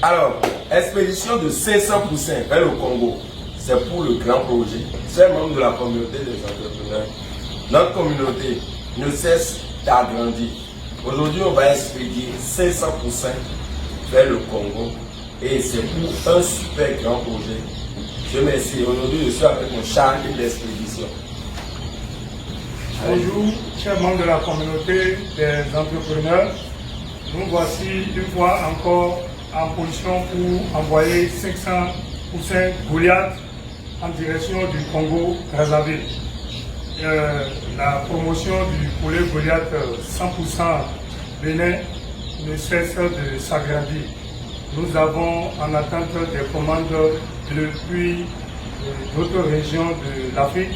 Alors, expédition de 500 poussins vers le Congo, c'est pour le grand projet. C'est membre de la communauté des entrepreneurs. Notre communauté ne cesse d'agrandir. Aujourd'hui, on va expédier 500 poussins vers le Congo et c'est pour un super grand projet. Je remercie. Aujourd'hui, je suis avec mon chargé d'expédition. Bonjour, chers membres de la communauté des entrepreneurs. Nous voici une fois encore en position pour envoyer 500 poussins Goliath en direction du Congo-Brazzaville. La promotion du poulet Goliath 100% Bénin ne cesse de s'agrandir. Nous avons en attente des commandes depuis d'autres régions de l'Afrique.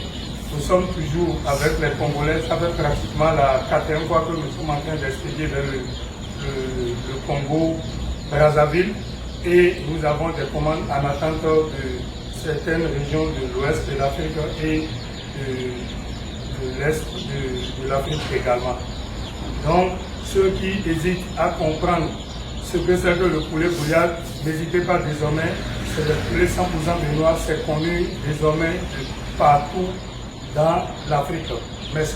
Nous sommes toujours avec les Congolais. Ça fait pratiquement la 4e fois que nous sommes en train d'expédier vers le Congo-Brazzaville. Et nous avons des commandes en attente de certaines régions de l'ouest de l'Afrique et de l'est de l'Afrique également. Donc, ceux qui hésitent à comprendre ce que c'est que le poulet Goliath, n'hésitez pas désormais, c'est le poulet 100% béninois, c'est connu désormais de partout dans l'Afrique. Merci.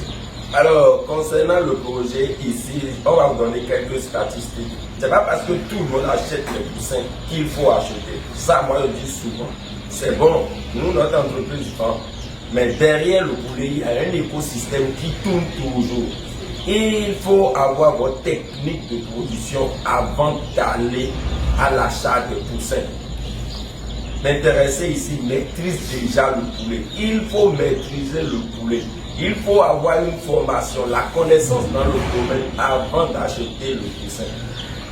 Alors, concernant le projet ici, on va vous donner quelques statistiques. C'est pas parce que tout le monde achète les poussins qu'il faut acheter. Ça, moi, je dis souvent. C'est bon, nous, notre entreprise vend. Mais derrière le poulet, il y a un écosystème qui tourne toujours. Il faut avoir votre technique de production avant d'aller à l'achat de poussins. L'intéressé ici maîtrise déjà le poulet. Il faut maîtriser le poulet. Il faut avoir une formation, la connaissance dans le domaine avant d'acheter le poussin.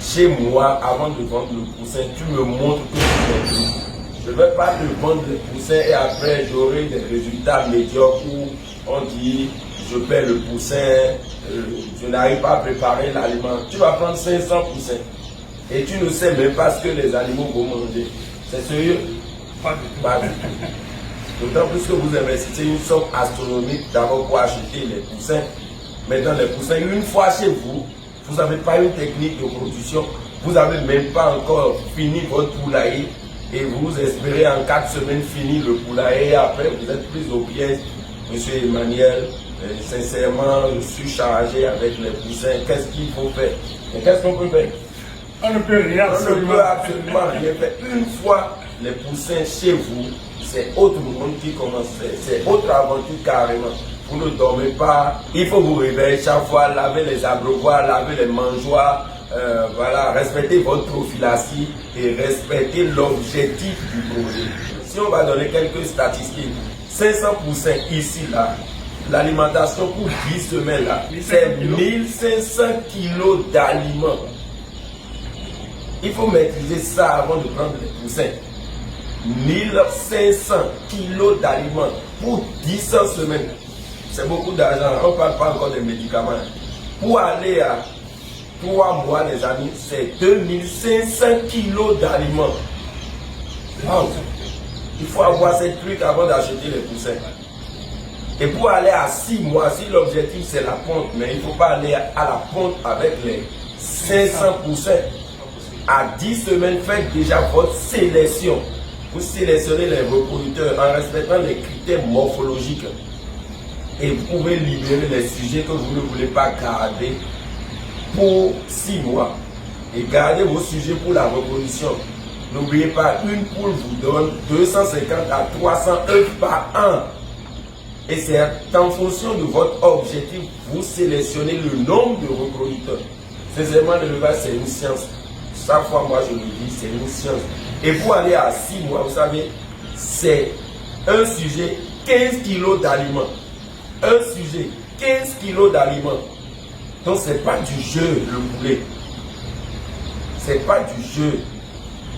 Chez moi, avant de vendre le poussin, tu me montres que tu maîtrises. Je ne vais pas te vendre le poussin et après j'aurai des résultats médiocres où on dit je perds le poussin, je n'arrive pas à préparer l'aliment. Tu vas prendre 500 poussins et tu ne sais même pas ce que les animaux vont manger. C'est sérieux? Pas du tout. Pas du tout. D'autant plus que vous investissez une somme astronomique d'abord pour acheter les poussins. Maintenant, les poussins, une fois chez vous, vous n'avez pas une technique de production, vous n'avez même pas encore fini votre poulailler et vous espérez en 4 semaines finir le poulailler et après vous êtes pris au piège. Monsieur Emmanuel, sincèrement, je suis chargé avec les poussins. Qu'est-ce qu'il faut faire? Et qu'est-ce qu'on peut faire? On ne peut rien. On ne peut absolument rien faire. Une fois les poussins chez vous, c'est autre monde qui commence. C'est autre aventure carrément. Vous ne dormez pas. Il faut vous réveiller chaque fois, laver les abreuvoirs, laver les mangeoires. Voilà, respectez votre prophylaxie et respectez l'objectif du projet. Si on va donner quelques statistiques, 500 poussins ici, là, l'alimentation pour 10 semaines, là, c'est 1500 kilos d'aliments. Il faut maîtriser ça avant de prendre les poussins. 1500 kilos d'aliments pour 10 semaines. C'est beaucoup d'argent. On ne parle pas encore des médicaments. Pour aller à 3 mois, les amis, c'est 2500 kilos d'aliments. Wow. Il faut avoir ces trucs avant d'acheter les poussins. Et pour aller à 6 mois, si l'objectif c'est la ponte, mais il ne faut pas aller à la ponte avec les 500 poussins. À 10 semaines, faites déjà votre sélection. Vous sélectionnez les reproducteurs en respectant les critères morphologiques. Et vous pouvez libérer les sujets que vous ne voulez pas garder pour 6 mois. Et gardez vos sujets pour la reproduction. N'oubliez pas, une poule vous donne 250 à 300 œufs par an. Et c'est en fonction de votre objectif, vous sélectionnez le nombre de reproducteurs. Sincèrement, l'élevage, c'est une science. Chaque fois, moi, je le dis, c'est une science. Et pour aller à 6 mois, vous savez, c'est un sujet, 15 kilos d'aliments. Un sujet, 15 kilos d'aliments. Donc, ce n'est pas du jeu, le poulet. Ce n'est pas du jeu.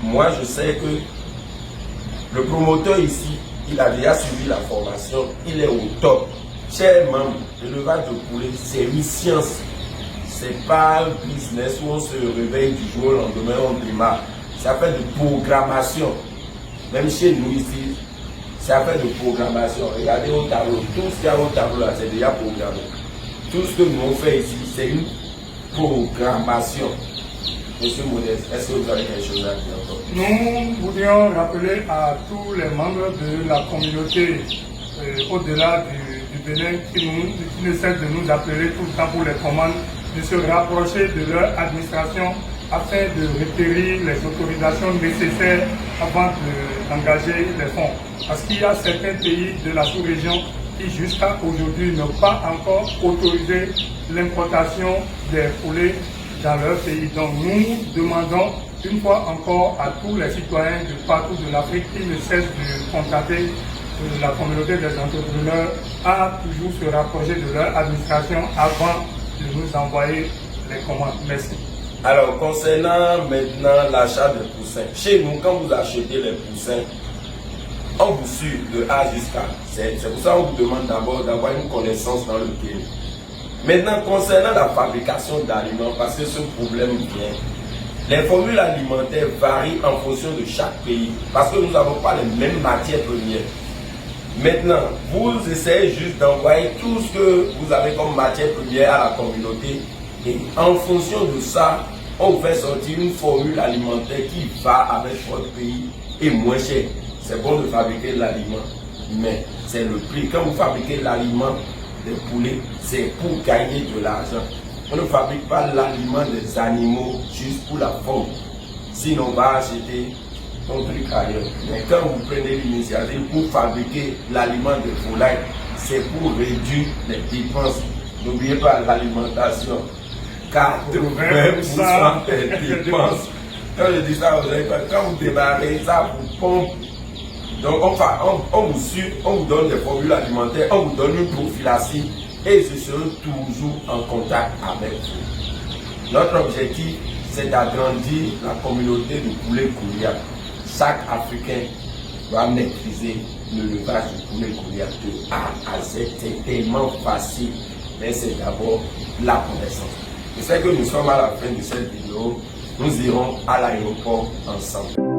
Moi, je sais que le promoteur ici, il a déjà suivi la formation. Il est au top. Chers membres, l'élevage de poulet, c'est une science. Ce n'est pas un business où on se réveille du jour au lendemain, on démarre. Ça fait de programmation. Même chez nous ici, ça fait de programmation. Regardez au tableau. Tout ce qu'il y a au tableau là, c'est déjà programmé. Tout ce que nous on fait ici, c'est une programmation. Monsieur Modeste, est-ce que vous avez quelque chose à dire encore? Nous voudrions rappeler à tous les membres de la communauté au-delà du Bénin qui ne cessent de nous appeler tout le temps pour les commandes, de se rapprocher de leur administration afin de requérir les autorisations nécessaires avant d'engager les fonds. Parce qu'il y a certains pays de la sous-région qui jusqu'à aujourd'hui n'ont pas encore autorisé l'importation des poulets dans leur pays. Donc nous demandons une fois encore à tous les citoyens de partout de l'Afrique qui ne cessent de contacter la communauté des entrepreneurs à toujours se rapprocher de leur administration avant de nous envoyer les commandes. Merci. Alors, concernant maintenant l'achat de poussins, chez nous, quand vous achetez les poussins, on vous suit de A jusqu'à Z. C'est pour ça qu'on vous demande d'abord d'avoir une connaissance dans le pays. Maintenant, concernant la fabrication d'aliments, parce que ce problème vient, les formules alimentaires varient en fonction de chaque pays, parce que nous n'avons pas les mêmes matières premières. Maintenant, vous essayez juste d'envoyer tout ce que vous avez comme matière première à la communauté, et en fonction de ça, on vous fait sortir une formule alimentaire qui va avec votre pays et moins cher. C'est bon de fabriquer l'aliment, mais c'est le prix. Quand vous fabriquez l'aliment des poulets, c'est pour gagner de l'argent. On ne fabrique pas l'aliment des animaux juste pour la forme. Sinon, on va acheter ton truc ailleurs. Mais quand vous prenez l'initiative pour fabriquer l'aliment des volailles, c'est pour réduire les dépenses. N'oubliez pas l'alimentation. 80% des dépenses. Quand je dis ça, vous savez pas, quand vous démarrez ça, vous pompe. Donc on vous suit, on vous donne des formules alimentaires, on vous donne une prophylaxie et je serai toujours en contact avec vous. Notre objectif, c'est d'agrandir la communauté de poulet Kouria. Chaque Africain doit maîtriser le levage du poulet Kouria de A à Z. C'est tellement facile, mais c'est d'abord la connaissance. Je sais que nous sommes à la fin de cette vidéo. Nous irons à l'aéroport ensemble.